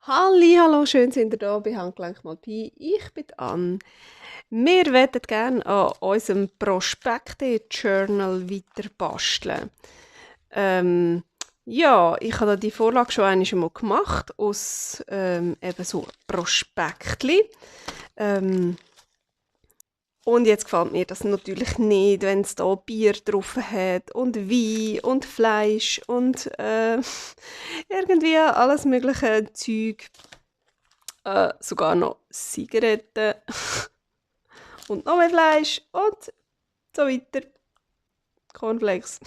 Hallo, schön sind ihr da bei Handgelenk mal Pi. Ich bin Ann. Wir möchten gerne an unserem Prospekte-Journal weiter basteln. Ja, ich habe die Vorlage schon einmal gemacht aus eben so Prospektli. Und jetzt gefällt mir das natürlich nicht, wenn es da Bier drauf hat und Wein und Fleisch und irgendwie alles mögliche Zeug. Sogar noch Zigaretten und noch mehr Fleisch und so weiter. Cornflakes.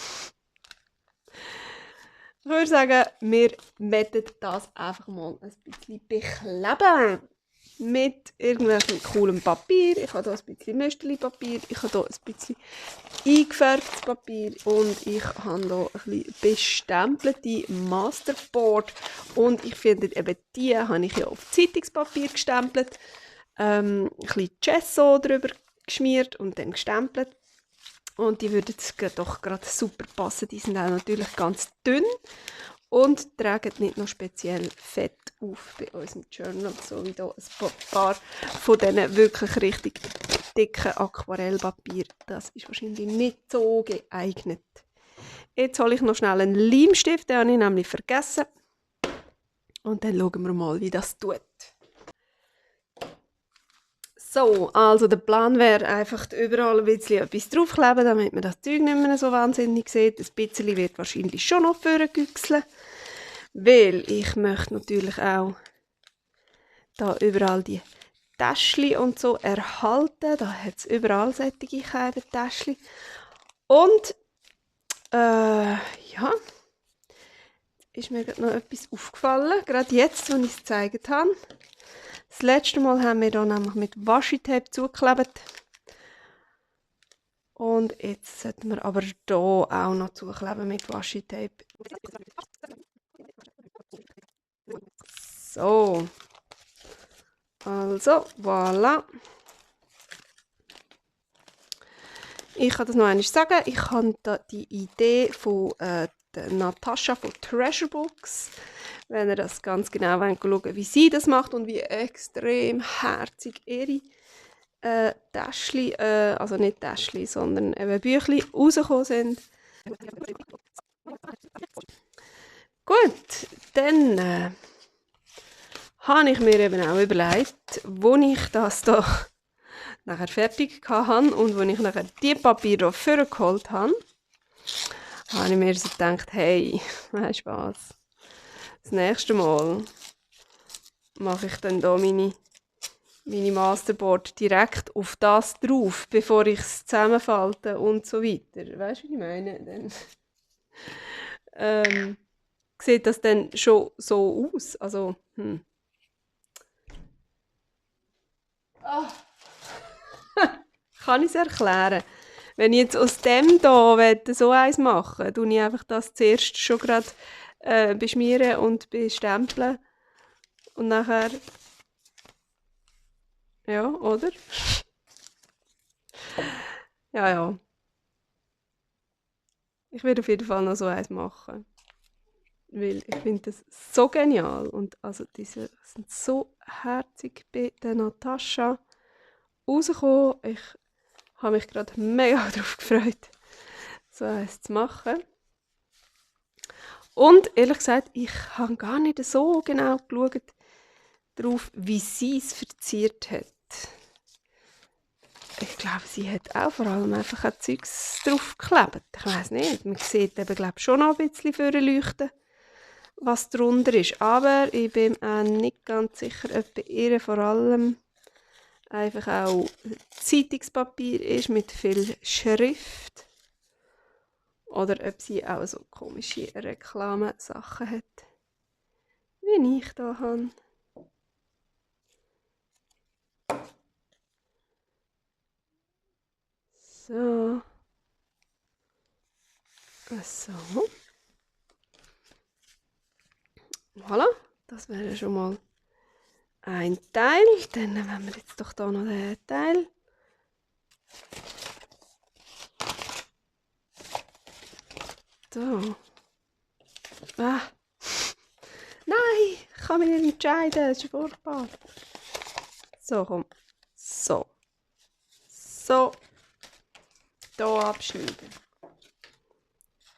Ich würde sagen, wir möchten das einfach mal ein bisschen bekleben. Mit irgendwelchem coolen Papier. Ich habe hier ein bisschen Mösterli-Papier. Ich habe hier ein bisschen eingefärbtes Papier. Und ich habe hier ein bisschen bestempelte Masterboard. Und ich finde, eben die habe ich ja auf Zeitungspapier gestempelt. Ein bisschen Gesso drüber geschmiert und dann gestempelt. Und die würden doch gerade super passen. Die sind auch natürlich ganz dünn und tragen nicht noch speziell Fett auf bei unserem Journal, so wie hier ein paar von diesen wirklich richtig dicken Aquarellpapier. Das ist wahrscheinlich nicht so geeignet. Jetzt hole ich noch schnell einen Leimstift, den habe ich nämlich vergessen. Und dann schauen wir mal, wie das tut. So, also der Plan wäre einfach überall ein bisschen etwas draufkleben, damit man das Zeug nicht mehr so wahnsinnig sieht. Ein bisschen wird wahrscheinlich schon noch vorgüchseln, weil ich möchte natürlich auch da überall die Täschchen und so erhalten. Da hat es überall solche kleine Täschchen. Und ja, ist mir gerade noch etwas aufgefallen, gerade jetzt, als ich es gezeigt habe. Das letzte Mal haben wir hier nämlich mit Washi-Tape zugeklebt. Und jetzt sollten wir aber hier auch noch zukleben mit Washi-Tape. So. Also, voilà. Ich kann das noch einmal sagen. Ich habe da die Idee von der Natascha von Treasure Books. Wenn ihr das ganz genau wollt, schauen, wie sie das macht und wie extrem herzig ihre Täschchen, also nicht Täschchen, sondern eben Büchlein rausgekommen sind. Gut, dann habe ich mir eben auch überlegt, wo ich das da nachher fertig hatte und wo ich nachher die Papiere vorgeholt habe, habe ich mir so gedacht, hey, weißt du was, das nächste Mal mache ich dann da meine Masterboard direkt auf das drauf, bevor ich es zusammenfalte und so weiter. Weißt du, wie ich meine? Dann sieht das dann schon so aus. Also, kann ich es erklären? Wenn ich jetzt aus dem hier so eins machen tue ich einfach das zuerst schon gerade beschmieren und bestempeln. Und nachher... Ja, oder? Ja, ja. Ich werde auf jeden Fall noch so eins machen. Weil ich finde das so genial. Und also diese sind so herzig bei der Natascha rausgekommen. Ich habe mich gerade mega darauf gefreut, so eins zu machen. Und ehrlich gesagt, ich habe gar nicht so genau geschaut darauf, wie sie es verziert hat. Ich glaube, sie hat auch vor allem einfach ein Zeugs drauf geklebt. Ich weiß nicht, man sieht eben glaube schon noch ein bisschen vorleuchten, was drunter ist. Aber ich bin auch nicht ganz sicher, ob bei ihr vor allem einfach auch Zeitungspapier ist mit viel Schrift. Oder ob sie auch so komische Reklamensachen hat, wie ich da habe. So. So. Voilà, das wäre schon mal ein Teil. Dann nehmen wir jetzt doch da noch den Teil. So. Ah. Nein, kann mich nicht entscheiden, das ist furchtbar. So, komm. So. So. Hier abschneiden.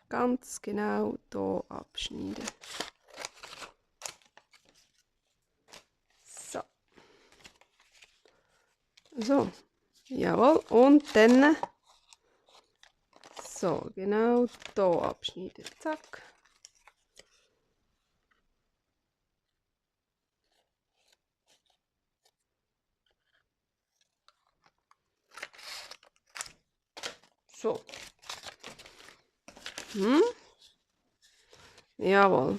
Ganz genau hier abschneiden. So. So. Jawohl. Und dann so, genau hier abschneiden. Zack. So. Jawohl.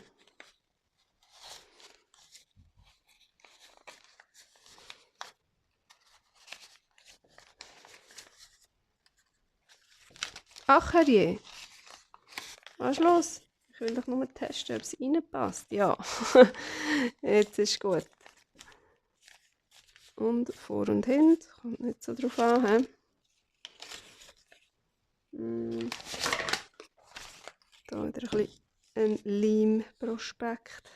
Ach herrje. Was ist los? Ich will doch nur testen, ob es reinpasst. Ja. Jetzt ist gut. Und vor und hinten. Kommt nicht so drauf an. Da wieder ein bisschen ein Leimprospekt.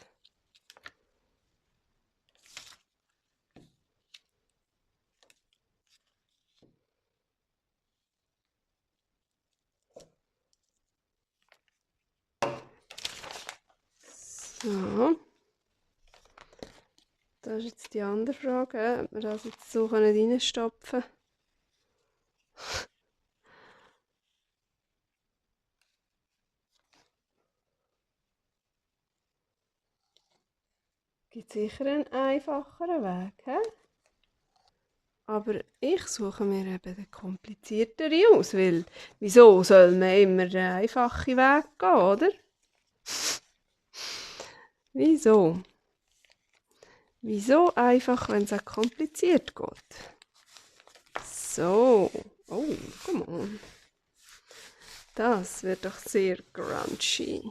So. Das ist jetzt die andere Frage, ob wir das jetzt so reinstopfen können. Gibt sicher einen einfacheren Weg, he? Aber ich suche mir eben den komplizierteren aus, weil wieso soll man immer den einfachen Weg gehen, oder? Wieso? Wieso einfach, wenn es auch kompliziert geht? So. Oh, come on. Das wird doch sehr crunchy.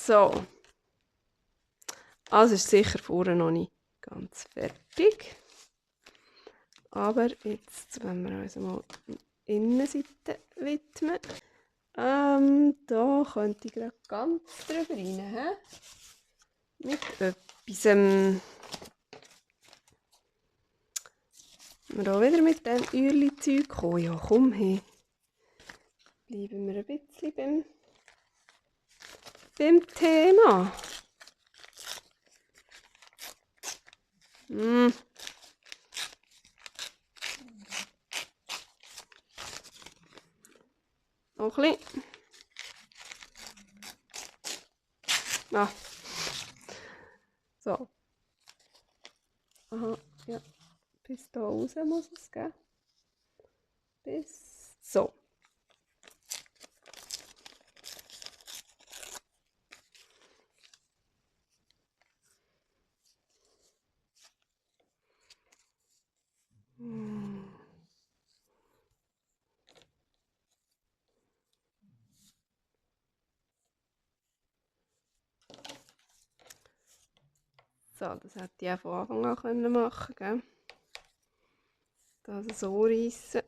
So. Also ist sicher vorne noch nicht ganz fertig. Aber jetzt, wenn wir uns mal die Innenseite widmen, da könnte ich gerade ganz drüber rein. Mit etwas. Wir auch wieder mit dem Öhrli-Zeug kommen. Ja, komm her. Bleiben wir ein bisschen beim Thema. Noch ein bisschen. Ah. So. Aha, ja. Bis da raus muss es gehen. Bis so. So, das hätte ich auch von Anfang an machen können. Das so reissen.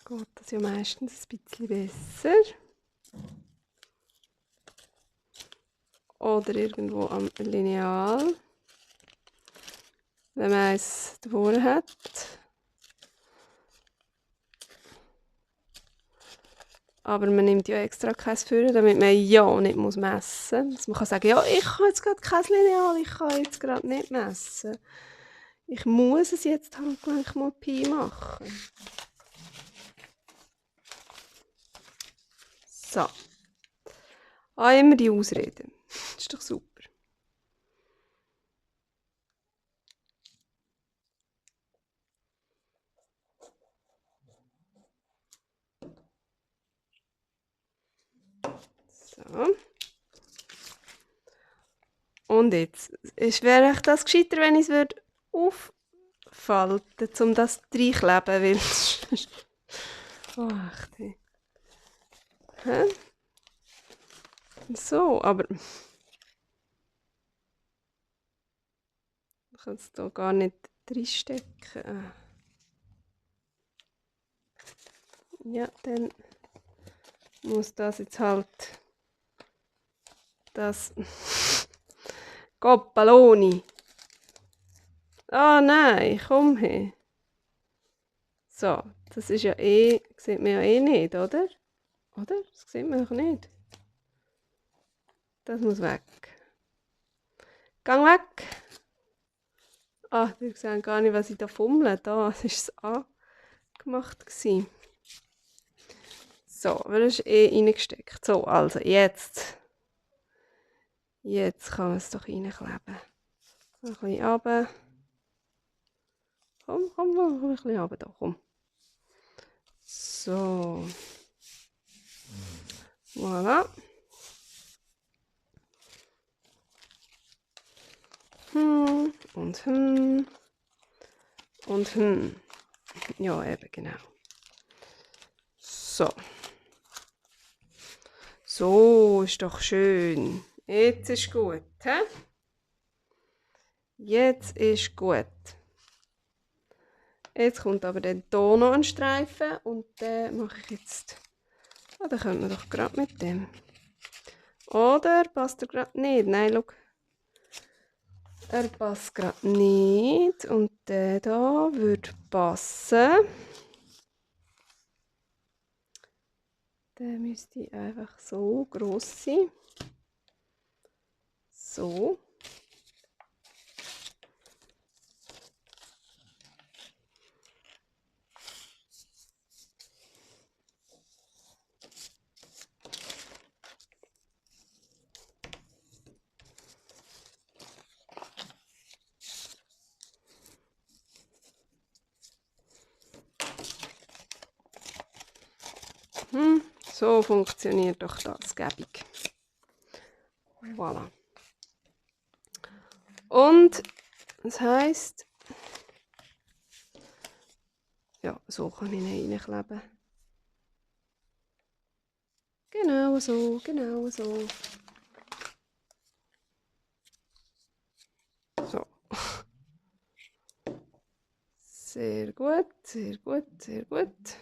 Geht das ja meistens ein bisschen besser. Oder irgendwo am Lineal. Wenn man eins davor hat. Aber man nimmt ja extra kein Führen, damit man ja nicht messen muss. Also man kann sagen, ja, ich habe jetzt gerade kein Lineal, ich kann jetzt gerade nicht messen. Ich muss es jetzt halt gleich mal Pi machen. So. Immer die Ausreden. Das ist doch super. So. Und jetzt wäre das gescheiter, wenn ich es auffalten, um das reinkleben, weil oh, echt. Hä? So, aber Ich kann es hier gar nicht reinstecken. Ja, dann muss das jetzt halt das Coppaloni. Ah nein, komm her. So, das ist ja sieht man ja nicht, oder? Oder? Das sieht man doch nicht. Das muss weg. Gang weg! Ah, ihr seht gar nicht, was ich da fummle. Da war es angemacht. So, weil das ist reingesteckt. So, also jetzt. Jetzt kann man es doch reinkleben. Ein bisschen runter. Komm, ein bisschen runter da, komm. So. Voilà. Und und Ja, eben, genau. So. So, ist doch schön. Jetzt ist gut, hä? Jetzt ist gut. Jetzt kommt aber dann hier noch ein Streifen und den mache ich jetzt. Ah, den können wir doch gerade mit dem. Oder passt er gerade nicht? Nein, schau. Er passt gerade nicht und der da würde passen. Der müsste einfach so groß sein. So. So funktioniert doch das gäbig. Voilà. Und das heisst, ja, so kann ich ihn reinkleben. Genau so, genau so. So. Sehr gut, sehr gut, sehr gut.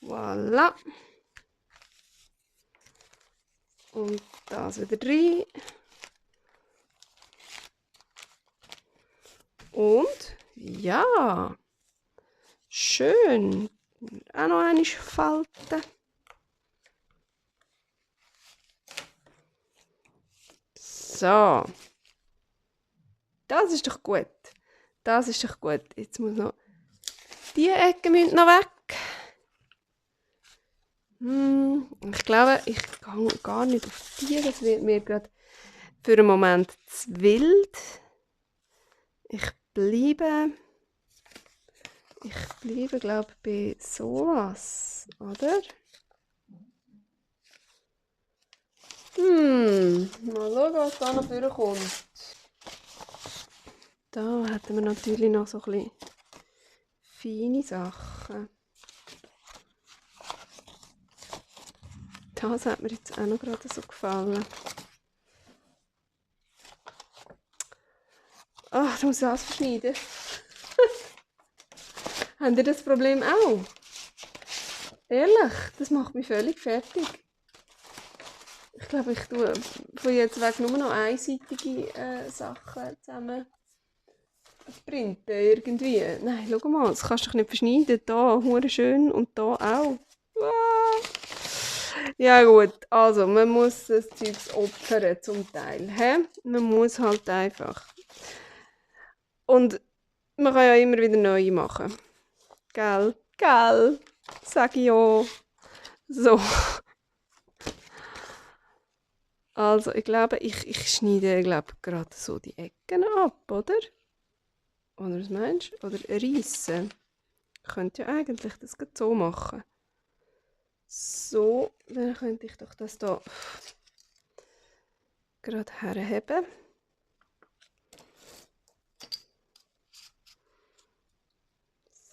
Voilà. Und das wieder rein. Und ja, schön. Auch noch eine falten. So. Das ist doch gut. Das ist doch gut. Jetzt muss noch die Ecke müssen noch weg. Ich glaube, ich gehe gar nicht auf die. Das wird mir gerade für einen Moment zu wild. Ich bleibe, glaube ich, bei sowas, oder? Mal schauen, was da noch vorkommt. Da hätten wir natürlich noch so ein bisschen feine Sachen. Das hat mir jetzt auch noch gerade so gefallen. Ach, da muss ich das verschneiden. Habt ihr das Problem auch? Ehrlich, das macht mich völlig fertig. Ich glaube, ich tue von jetzt weg nur noch einseitige Sachen zusammen printen irgendwie. Nein, schau mal, das kannst du doch nicht verschneiden. Da, hure schön und da auch. Ja gut, also man muss das Zeugs opfern zum Teil. He? Man muss halt einfach. Und man kann ja immer wieder neue machen. Gell? Gell? Sag ich ja. So. Also ich glaube, ich schneide gerade so die Ecken ab, oder? Oder was meinst du? Oder reissen. Ich könnte ja eigentlich das so machen. So, dann könnte ich doch das hier gerade herheben.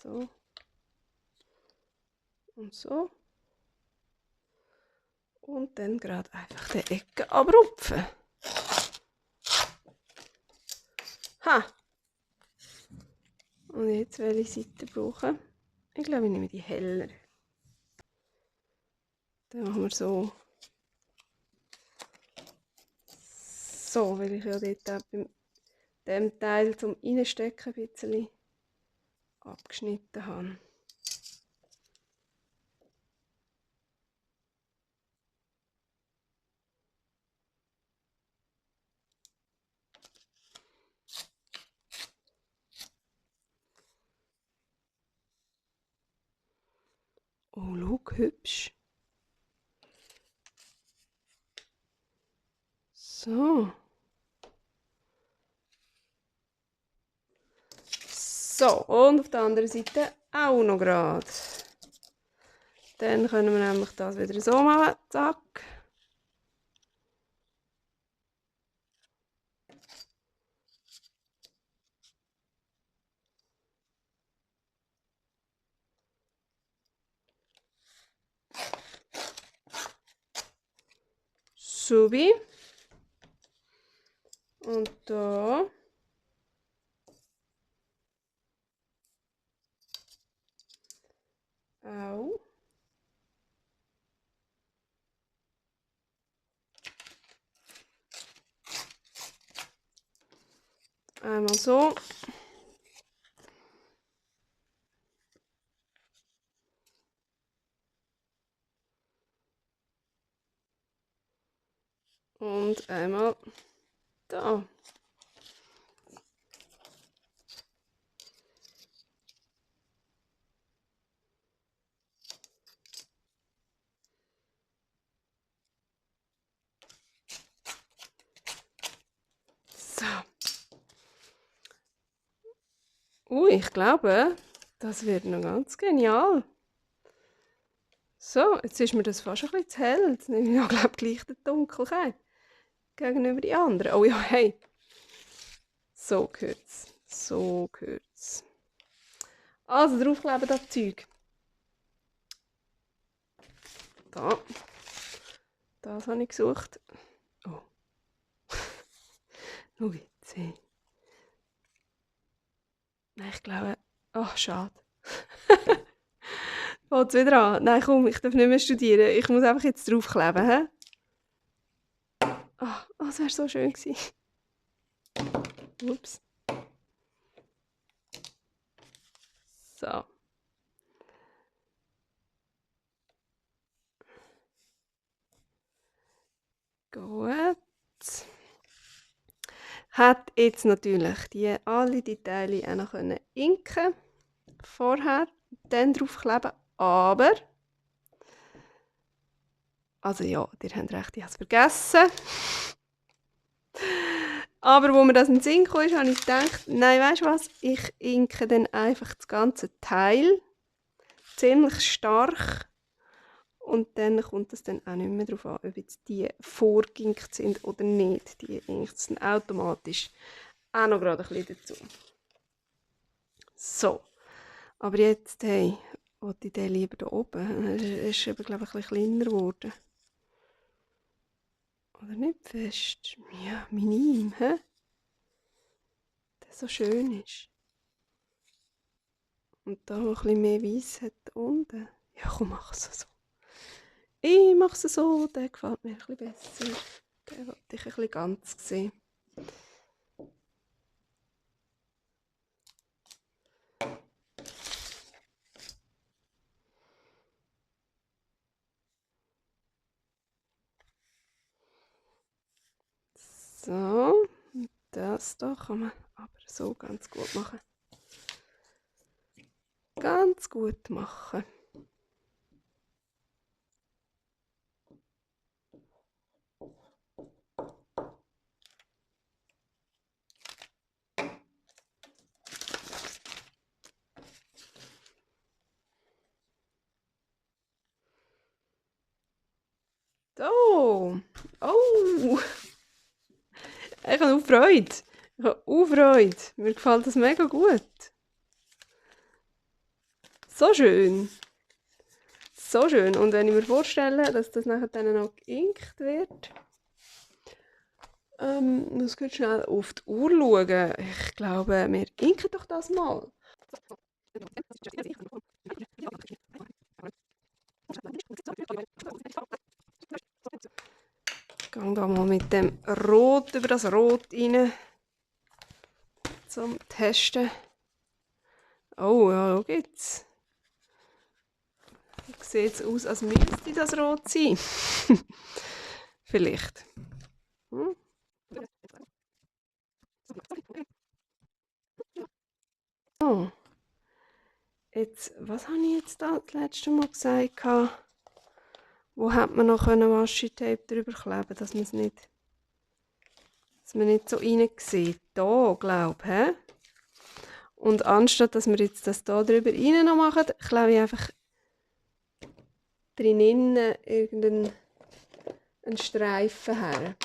So. Und so. Und dann gerade einfach die Ecke abrupfen. Ha! Und jetzt welche Seite brauchen? Ich glaube, ich nehme die heller. Dann machen wir so. So, weil ich ja dort auch bei dem Teil zum Reinstecken ein bisschen abgeschnitten habe. Oh, schau, hübsch. So. So, und auf der anderen Seite auch noch gerade. Dann können wir nämlich das wieder so machen. Zack. So wie. Und da. Auch. Einmal so. Und einmal da. So. Ich glaube, das wird noch ganz genial. So, jetzt ist mir das fast ein bisschen zu hell. Jetzt nehme ich ja, glaube ich, gleich die Dunkelheit gegenüber die anderen. Oh ja, hey. So gehört's. So gehört's. Also, draufkleben das Zeug. Da. Das habe ich gesucht. Oh. Schau jetzt. Nein, ich glaube... Ach, schade. Fängt's wieder an. Nein, komm, ich darf nicht mehr studieren. Ich muss einfach jetzt draufkleben, hä? Ah, das wäre so schön gewesen. Ups. So. Gut. Hat jetzt natürlich alle die Teile auch noch inken vorher, dann draufkleben, aber... Also ja, ihr habt recht, ich habe es vergessen. Aber wo mir das in den Sinn kam, habe ich gedacht, nein, weißt du was, ich inke dann einfach das ganze Teil ziemlich stark und dann kommt es dann auch nicht mehr darauf an, ob jetzt die vorginkt sind oder nicht. Die inkt es dann automatisch auch noch gerade ein bisschen dazu. So, aber jetzt, hey, wollte ich den lieber hier oben. Er ist eben, glaube ich, ein bisschen kleiner geworden. Oder nicht fest? Ja, minim, hä? Der so schön ist. Und da noch ein bisschen mehr Weiss hat unten. Ja, komm, mach es so. Ich mache es so, der gefällt mir ein bisschen besser. Den wollte ich ein bisschen ganz sehen. So, das da kann man aber so ganz gut machen. Ganz gut machen. So. Oh! Ich habe auch Freude. Ich habe auch Freude. Mir gefällt das mega gut. So schön. So schön. Und wenn ich mir vorstelle, dass das nachher dann noch geinkt wird, muss ich schnell auf die Uhr schauen. Ich glaube, wir inken doch das mal. Ich gehe da mal mit dem Rot über das Rot rein. Zum Testen. Oh, ja, schau jetzt. Sieht es aus, als müsste das rot sein. Vielleicht. Hm? Oh. Jetzt, was habe ich jetzt da das letzte Mal gesagt? Wo hat man noch Washi-Tape drüber kleben, dass man nicht so rein sieht. Da, glaube ich. Und anstatt dass wir jetzt das da drüber rein noch machen, klebe ich einfach drinnen irgendeinen Streifen her.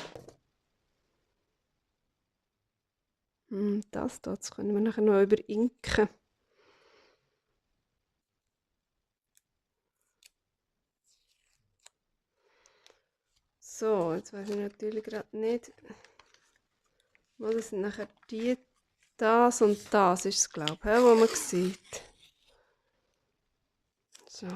Das können wir nachher noch überinken. So, jetzt weiß ich natürlich gerade nicht. Das sind nachher das und das ist es, glaube ich, wo man sieht. So.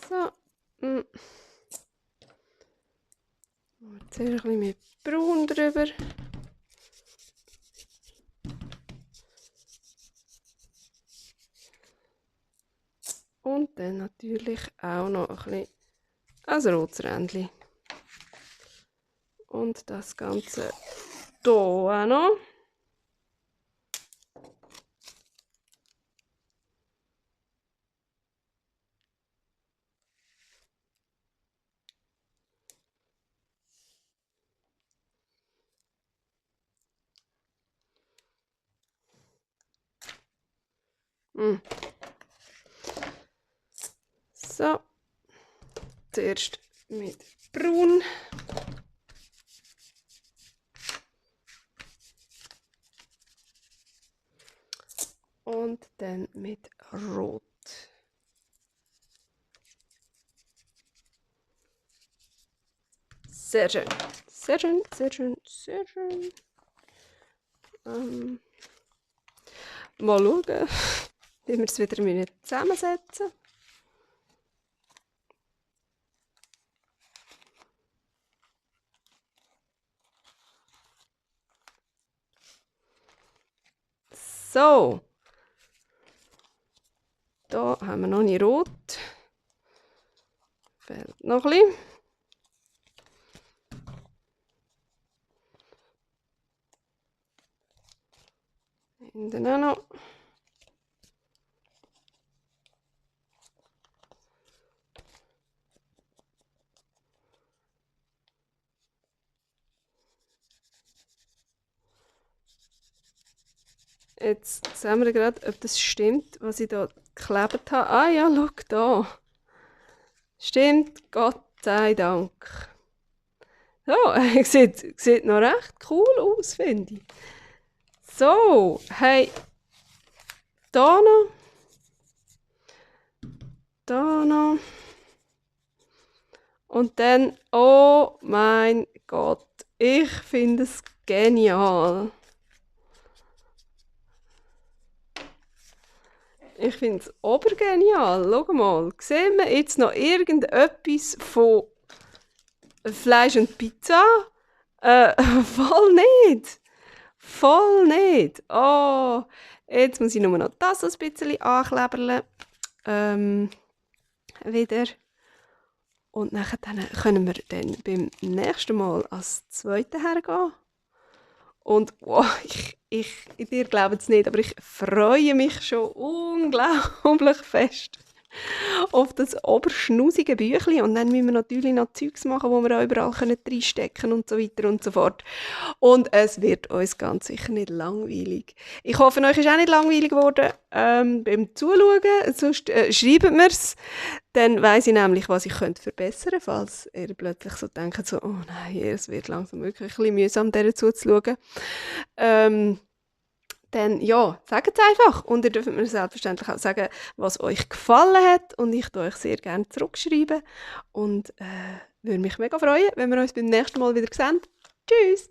So. Jetzt ein bisschen mit Braun drüber. Und dann natürlich auch noch ein bisschen ein rotes Rändchen. Und das Ganze hier auch noch. So, zuerst mit Braun. Und dann mit Rot. Sehr schön. Sehr schön, sehr schön, sehr schön. Mal schauen, wie wir es wieder zusammensetzen müssen. So. Da haben wir noch nicht rot. Fehlt noch ein bisschen. Hinten auch noch. Jetzt sehen wir gerade, ob das stimmt, was ich hier geklebt habe. Ah ja, schau da. Stimmt, Gott sei Dank. So, sieht noch recht cool aus, finde ich. So, hey, da noch. Da noch. Und dann, oh mein Gott, ich finde es genial. Ich finde es obergenial. Schau mal, sehen wir jetzt noch irgendetwas von Fleisch und Pizza? Voll nicht. Voll nicht. Oh, jetzt muss ich nur noch das ein bisschen anklebern. Wieder. Und nachher können wir dann beim nächsten Mal als Zweite hergehen. Und wow, ihr glaubt es nicht, aber ich freue mich schon unglaublich fest. auf das oberschnusige Büchlein. Und dann müssen wir natürlich noch Zeugs machen, wo wir auch überall reinstecken können und so weiter und so fort. Und es wird uns ganz sicher nicht langweilig. Ich hoffe, euch ist auch nicht langweilig geworden beim Zuschauen. Sonst schreibt mir es. Dann weiss ich nämlich, was ich verbessern könnte, falls ihr plötzlich so denkt, so, oh nein, es wird langsam wirklich ein bisschen mühsam, dieser zuzuschauen. Dann ja, sagt es einfach. Und ihr dürft mir selbstverständlich auch sagen, was euch gefallen hat. Und ich tue euch sehr gerne zurückschreiben. Und würde mich mega freuen, wenn wir uns beim nächsten Mal wieder sehen. Tschüss!